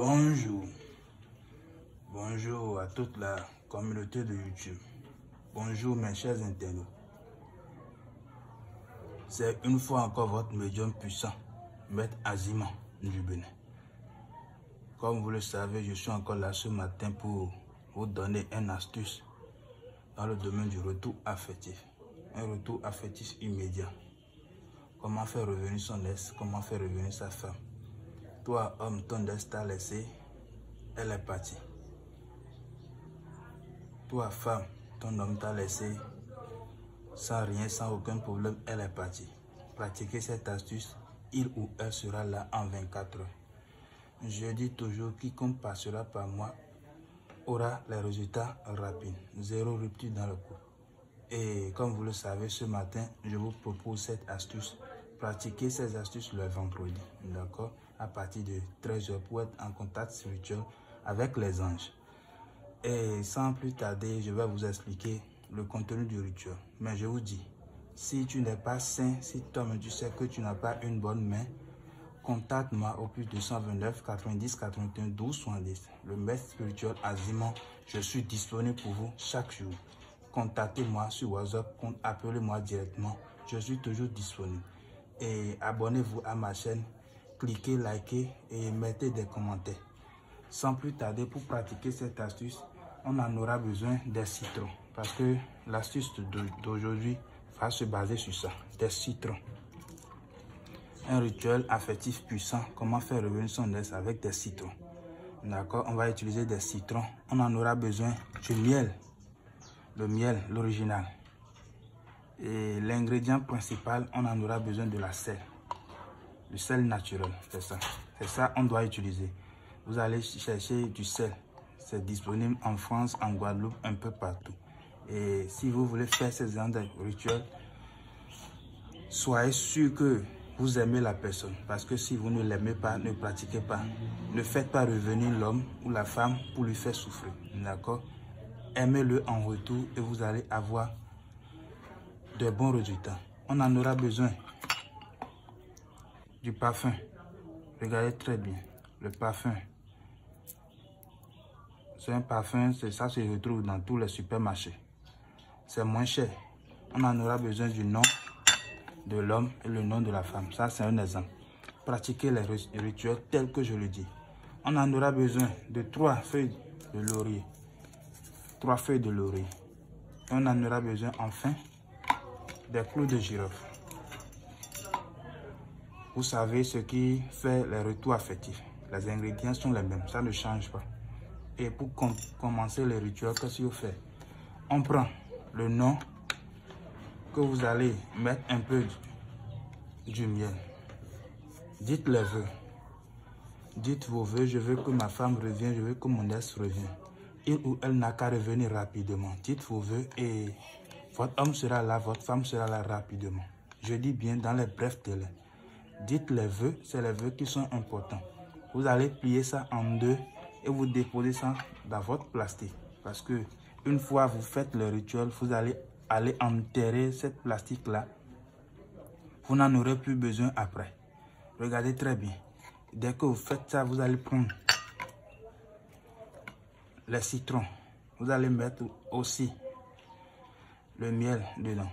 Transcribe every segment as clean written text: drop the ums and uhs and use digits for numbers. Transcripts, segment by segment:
Bonjour. Bonjour à toute la communauté de YouTube. Bonjour mes chers internautes. C'est une fois encore votre médium puissant, Maître Azima du Bénin. Comme vous le savez, je suis encore là ce matin pour vous donner une astuce dans le domaine du retour affectif. Un retour affectif immédiat. Comment faire revenir son ex, comment faire revenir sa femme. Toi, homme, ton ex t'a laissé, elle est partie. Toi, femme, ton homme t'a laissé sans rien, sans aucun problème, elle est partie. Pratiquez cette astuce, il ou elle sera là en 24 heures. Je dis toujours, quiconque passera par moi aura les résultats rapides, zéro rupture dans le couple. Et comme vous le savez, ce matin, je vous propose cette astuce. Pratiquez ces astuces le vendredi, d'accord? À partir de 13 h pour être en contact spirituel avec les anges. Et sans plus tarder, je vais vous expliquer le contenu du rituel. Mais je vous dis, si tu n'es pas sain, si toi-même tu sais que tu n'as pas une bonne main, contacte-moi au plus 229 90 81 12 70. Le maître spirituel Azima, je suis disponible pour vous chaque jour. Contactez-moi sur WhatsApp, appelez-moi directement. Je suis toujours disponible. Et abonnez-vous à ma chaîne, cliquez, likez et mettez des commentaires. Sans plus tarder, pour pratiquer cette astuce, on en aura besoin des citrons. Parce que l'astuce d'aujourd'hui va se baser sur ça, des citrons. Un rituel affectif puissant, comment faire revenir son ex avec des citrons. D'accord, on va utiliser des citrons. On en aura besoin du miel, le miel, l'original. Et l'ingrédient principal, on en aura besoin de la sel. Le sel naturel, c'est ça. C'est ça on doit utiliser. Vous allez chercher du sel. C'est disponible en France, en Guadeloupe, un peu partout. Et si vous voulez faire ces genres de rituels, soyez sûr que vous aimez la personne. Parce que si vous ne l'aimez pas, ne pratiquez pas. Ne faites pas revenir l'homme ou la femme pour lui faire souffrir. D'accord? Aimez-le en retour et vous allez avoir de bons résultats. On en aura besoin du parfum. Regardez très bien. Le parfum. C'est un parfum, ça se retrouve dans tous les supermarchés. C'est moins cher. On en aura besoin du nom de l'homme et le nom de la femme. Ça, c'est un exemple. Pratiquez les rituels tels que je le dis. On en aura besoin de 3 feuilles de laurier. 3 feuilles de laurier. Et on en aura besoin enfin des clous de girofle. Vous savez ce qui fait les retours affectifs. Les ingrédients sont les mêmes, ça ne change pas. Et pour commencer le rituel, qu'est-ce que vous faites? On prend le nom que vous allez mettre un peu du miel. Dites les vœux. Dites vos vœux, je veux que ma femme revienne, je veux que mon ex revienne. Il ou elle n'a qu'à revenir rapidement. Dites vos vœux et votre homme sera là, votre femme sera là rapidement. Je dis bien dans les brefs délais. Dites les vœux, c'est les vœux qui sont importants. Vous allez plier ça en deux et vous déposez ça dans votre plastique. Parce que une fois vous faites le rituel, vous allez enterrer cette plastique-là. Vous n'en aurez plus besoin après. Regardez très bien. Dès que vous faites ça, vous allez prendre les citrons. Vous allez mettre aussi le miel dedans.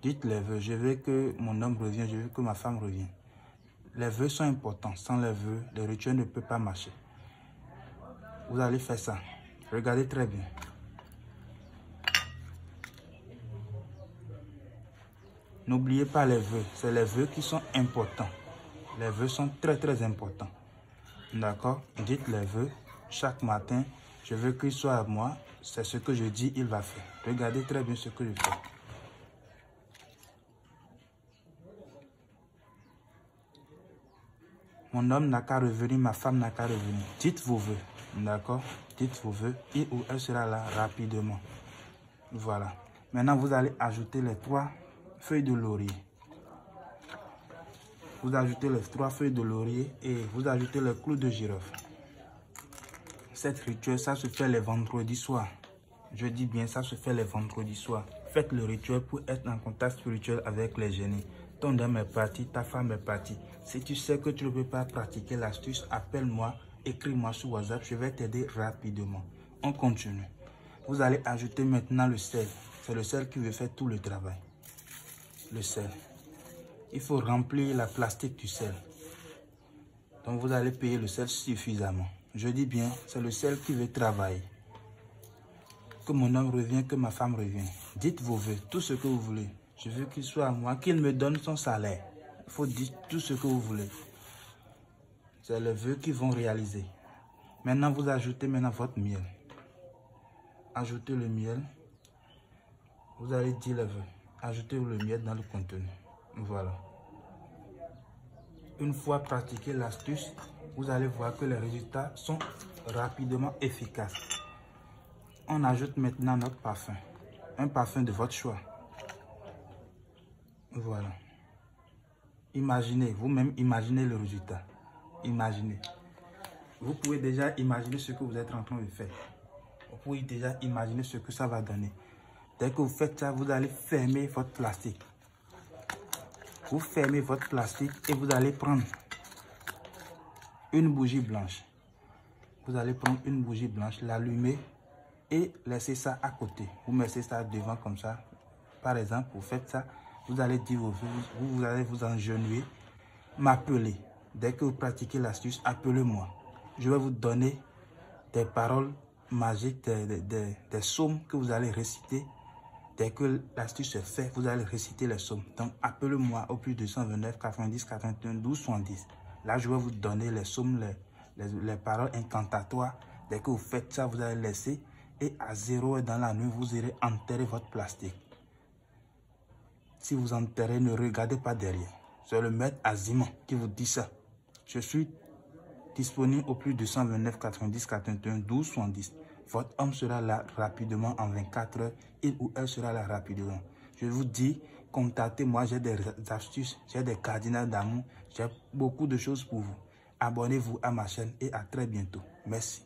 Dites les vœux. Je veux que mon homme revienne, je veux que ma femme revienne. Les vœux sont importants. Sans les vœux, le rituel ne peut pas marcher. Vous allez faire ça. Regardez très bien. N'oubliez pas les vœux. C'est les vœux qui sont importants. Les vœux sont très très importants. D'accord? Dites les vœux chaque matin. Je veux qu'il soit à moi. C'est ce que je dis, il va faire. Regardez très bien ce que je fais. Mon homme n'a qu'à revenir, ma femme n'a qu'à revenir. Dites vos vœux. D'accord? Dites vos vœux. Il ou elle sera là rapidement. Voilà. Maintenant, vous allez ajouter les 3 feuilles de laurier. Vous ajoutez les 3 feuilles de laurier et vous ajoutez les clous de girofle. Cette rituel, ça se fait les vendredis soirs. Je dis bien, ça se fait les vendredis soirs. Faites le rituel pour être en contact spirituel avec les génies. Ton homme est parti, ta femme est partie. Si tu sais que tu ne peux pas pratiquer l'astuce, appelle-moi. écris-moi sur WhatsApp, je vais t'aider rapidement. On continue. Vous allez ajouter maintenant le sel. C'est le sel qui veut faire tout le travail. Le sel. Il faut remplir la plastique du sel. Donc vous allez payer le sel suffisamment. Je dis bien, c'est le sel qui veut travailler. Que mon homme revienne, que ma femme revienne. Dites vos vœux, tout ce que vous voulez. Je veux qu'il soit à moi, qu'il me donne son salaire. Il faut dire tout ce que vous voulez. C'est les vœux qui vont réaliser. Maintenant, vous ajoutez votre miel. Ajoutez le miel. Vous allez dire les vœux. Ajoutez le miel dans le contenu. Voilà. Une fois pratiqué l'astuce, vous allez voir que les résultats sont rapidement efficaces. On ajoute maintenant notre parfum. Un parfum de votre choix. Voilà. Imaginez, vous-même imaginez le résultat. Imaginez. Vous pouvez déjà imaginer ce que vous êtes en train de faire. Vous pouvez déjà imaginer ce que ça va donner. Dès que vous faites ça, vous allez fermer votre plastique. Vous fermez votre plastique et vous allez prendre une bougie blanche. Vous allez prendre une bougie blanche, l'allumer et laisser ça à côté. Vous mettez ça devant comme ça. Par exemple, vous faites ça, vous allez dire vous allez vous engenouiller, m'appeler. Dès que vous pratiquez l'astuce, appelez-moi. Je vais vous donner des paroles magiques, des psaumes que vous allez réciter. Dès que l'astuce est faite, vous allez réciter les psaumes. Donc, appelez-moi au plus 229 90 81 12 70. Là, je vais vous donner les psaumes, les paroles incantatoires. Dès que vous faites ça, vous allez laisser. Et à 0 h dans la nuit, vous irez enterrer votre plastique. Si vous enterrez, ne regardez pas derrière. C'est le maître Azimon qui vous dit ça. Je suis disponible au plus 229 90 81 12 70. Votre homme sera là rapidement en 24 heures. Il ou elle sera là rapidement. Je vous dis, contactez-moi, j'ai des astuces, j'ai des cardinals d'amour, j'ai beaucoup de choses pour vous. Abonnez-vous à ma chaîne et à très bientôt. Merci.